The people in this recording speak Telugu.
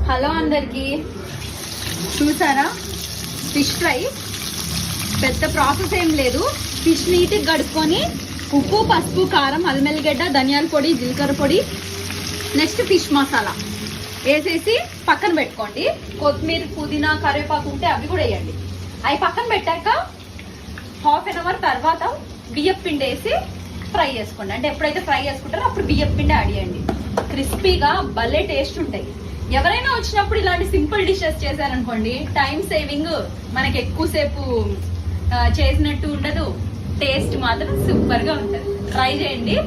హలో అందరికి, చూసారా ఫిష్ ఫ్రై. పెద్ద ప్రాసెస్ ఏం లేదు. ఫిష్ నీట్గా కడుక్కొని ఉప్పు, పసుపు, కారం, అల్మెల్లిగడ్డ, ధనియాల పొడి, జీలకర్ర పొడి, నెక్స్ట్ ఫిష్ మసాలా వేసేసి పక్కన పెట్టుకోండి. కొత్తిమీర, పుదీనా, కరివేపాకు ఉంటే అవి కూడా వేయండి. అవి పక్కన పెట్టాక హాఫ్ అన్ అవర్ తర్వాత బియ్యం పిండి వేసి ఫ్రై చేసుకోండి. అంటే ఎప్పుడైతే ఫ్రై చేసుకుంటారో అప్పుడు బియ్యం పిండి యాడ్ చేయండి. క్రిస్పీగా భలే టేస్ట్ ఉంటాయి. ఎవరైనా వచ్చినప్పుడు ఇలాంటి సింపుల్ డిషెస్ చేశారనుకోండి, టైం సేవింగ్, మనకి ఎక్కువసేపు చేసినట్టు ఉండదు, టేస్ట్ మాత్రం సూపర్ గా ఉంటుంది. ట్రై చేయండి.